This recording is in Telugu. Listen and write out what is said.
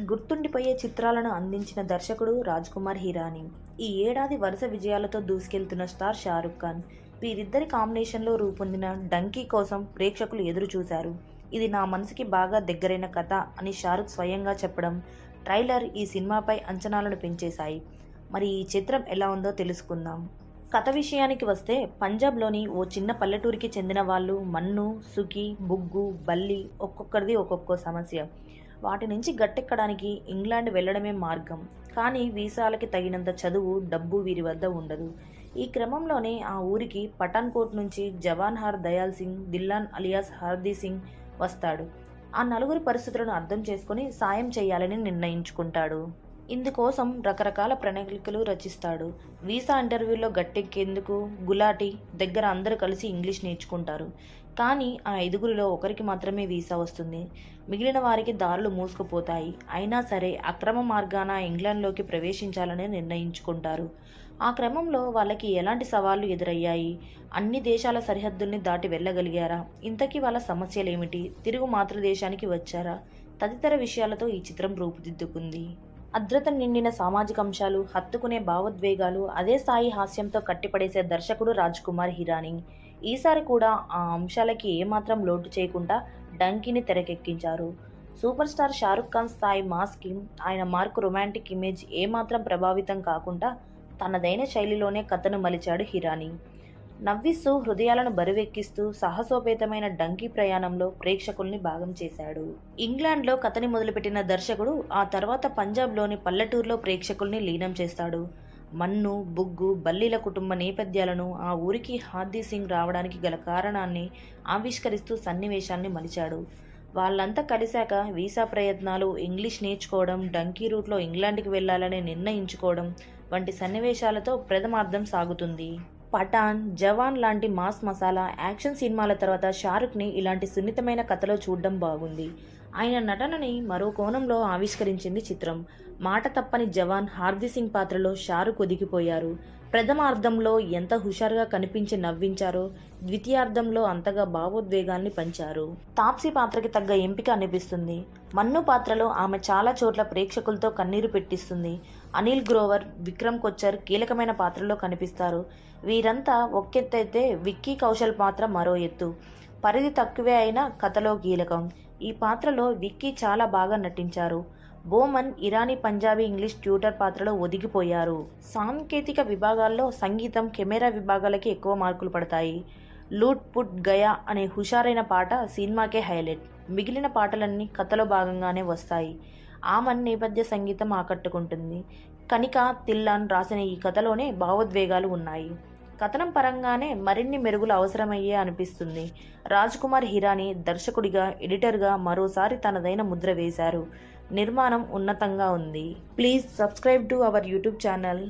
గుర్తుండిపోయే చిత్రాలను అందించిన దర్శకుడు రాజ్కుమార్ హిరానీ. ఈ ఏడాది వరుస విజయాలతో దూసుకెళ్తున్న స్టార్ షారుఖ్ ఖాన్. వీరిద్దరి కాంబినేషన్లో రూపొందిన డంకీ కోసం ప్రేక్షకులు ఎదురు చూశారు. ఇది నా మనసుకి బాగా దగ్గరైన కథ అని షారుఖ్ స్వయంగా చెప్పడం, ట్రైలర్ ఈ సినిమాపై అంచనాలను పెంచేశాయి. మరి ఈ చిత్రం ఎలా ఉందో తెలుసుకుందాం. కథ విషయానికి వస్తే, పంజాబ్లోని ఓ చిన్న పల్లెటూరికి చెందిన వాళ్ళు మన్ను, సుఖి, బుగ్గు, బల్లి ఒక్కొక్కరిది ఒక్కొక్క సమస్య. వాటి నుంచి గట్టెక్కడానికి ఇంగ్లాండ్ వెళ్లడమే మార్గం. కానీ వీసాలకి తగినంత చదువు, డబ్బు వీరి వద్ద ఉండదు. ఈ క్రమంలోనే ఆ ఊరికి పఠాన్కోట్ నుంచి జవాన్హార్ దయాల్ సింగ్, దిల్లాన్ అలియాస్ హార్దీ సింగ్ వస్తాడు. ఆ నలుగురి పరిస్థితులను అర్థం చేసుకుని సాయం చేయాలని నిర్ణయించుకుంటాడు. ఇందుకోసం రకరకాల ప్రణాళికలు రచిస్తాడు. వీసా ఇంటర్వ్యూలో గట్టెక్కేందుకు గులాటి దగ్గర అందరూ కలిసి ఇంగ్లీష్ నేర్చుకుంటారు. కానీ ఆ ఐదుగురిలో ఒకరికి మాత్రమే వీసా వస్తుంది. మిగిలిన వారికి దారులు మూసుకుపోతాయి. అయినా సరే అక్రమ మార్గాన ఇంగ్లాండ్లోకి ప్రవేశించాలని నిర్ణయించుకుంటారు. ఆ క్రమంలో వాళ్ళకి ఎలాంటి సవాళ్లు ఎదురయ్యాయి? అన్ని దేశాల సరిహద్దుల్ని దాటి వెళ్ళగలిగారా? ఇంతకీ వాళ్ళ సమస్యలేమిటి? తిరుగు మాతృదేశానికి వచ్చారా? తదితర విషయాలతో ఈ చిత్రం రూపుదిద్దుకుంది. అద్రత నిండిన సామాజిక అంశాలు, హత్తుకునే భావోద్వేగాలు, అదే స్థాయి హాస్యంతో కట్టిపడేసే దర్శకుడు రాజ్కుమార్ హిరానీ. ఈసారి కూడా ఆ అంశాలకి ఏమాత్రం లోటు చేయకుండా డంకీని తెరకెక్కించారు. సూపర్ స్టార్ షారుఖ్ ఖాన్ స్థాయి మాస్కి ఆయన మార్క్ రొమాంటిక్ ఇమేజ్ ఏమాత్రం ప్రభావితం కాకుండా తనదైన శైలిలోనే కథను మలిచాడు హిరానీ. నవ్విస్తూ, హృదయాలను బరువెక్కిస్తూ సాహసోపేతమైన డంకీ ప్రయాణంలో ప్రేక్షకుల్ని భాగం చేశాడు. ఇంగ్లాండ్లో కథని మొదలుపెట్టిన దర్శకుడు ఆ తర్వాత పంజాబ్లోని పల్లెటూరులో ప్రేక్షకుల్ని లీనం చేస్తాడు. మన్ను, బుగ్గు, బల్లీల కుటుంబ నేపథ్యాలను, ఆ ఊరికి హార్దీ సింగ్ రావడానికి గల కారణాన్ని ఆవిష్కరిస్తూ సన్నివేశాల్ని మలిచాడు. వాళ్ళంతా కలిశాక వీసా ప్రయత్నాలు, ఇంగ్లీష్ నేర్చుకోవడం, డంకీ రూట్లో ఇంగ్లాండ్కి వెళ్లాలని నిర్ణయించుకోవడం వంటి సన్నివేశాలతో ప్రథమార్థం సాగుతుంది. పఠాన్, జవాన్ లాంటి మాస్ మసాలా యాక్షన్ సినిమాల తర్వాత షారుఖ్ని ఇలాంటి సున్నితమైన కథలో చూడడం బాగుంది. ఆయన నటనని మరో కోణంలో ఆవిష్కరించింది చిత్రం. మాట తప్పని జవాన్ హార్దీ సింగ్ పాత్రలో షారుఖ్ ఒదిగిపోయారు. ప్రథమార్థంలో ఎంత హుషారుగా కనిపించి నవ్వించారో, ద్వితీయార్థంలో అంతగా భావోద్వేగాల్ని పంచారు. తాప్సీ పాత్రకి తగ్గ ఎంపిక అనిపిస్తుంది. మన్ను పాత్రలో ఆమె చాలా చోట్ల ప్రేక్షకులతో కన్నీరు పెట్టిస్తుంది. అనిల్ గ్రోవర్, విక్రమ్ కొచ్చర్ కీలకమైన పాత్రలో కనిపిస్తారు. వీరంతా ఒకెత్తైతే విక్కీ కౌశల్ పాత్ర మరో ఎత్తు. పరిధి తక్కువే అయినా కథలో కీలకం. ఈ పాత్రలో విక్కీ చాలా బాగా నటించారు. బోమన్ ఇరానీ పంజాబీ ఇంగ్లీష్ ట్యూటర్ పాత్రలో ఒదిగిపోయారు. సాంకేతిక విభాగాల్లో సంగీతం, కెమెరా విభాగాలకి ఎక్కువ మార్కులు పడతాయి. లూట్ పుట్ గయా అనే హుషారైన పాట సినిమాకే హైలైట్. మిగిలిన పాటలన్నీ కథలో భాగంగానే వస్తాయి. ఆమన్ నేపథ్య సంగీతం ఆకట్టుకుంటుంది. కనిక, తిల్లాన్ రాసిన ఈ కథలోనే భావోద్వేగాలు ఉన్నాయి. కథనం పరంగానే మరిన్ని మెరుగులు అవసరమయ్యే అనిపిస్తుంది. రాజ్కుమార్ హిరానీ దర్శకుడిగా, ఎడిటర్గా మరోసారి తనదైన ముద్ర వేశారు. నిర్మాణం ఉన్నతంగా ఉంది. Please subscribe to our YouTube channel.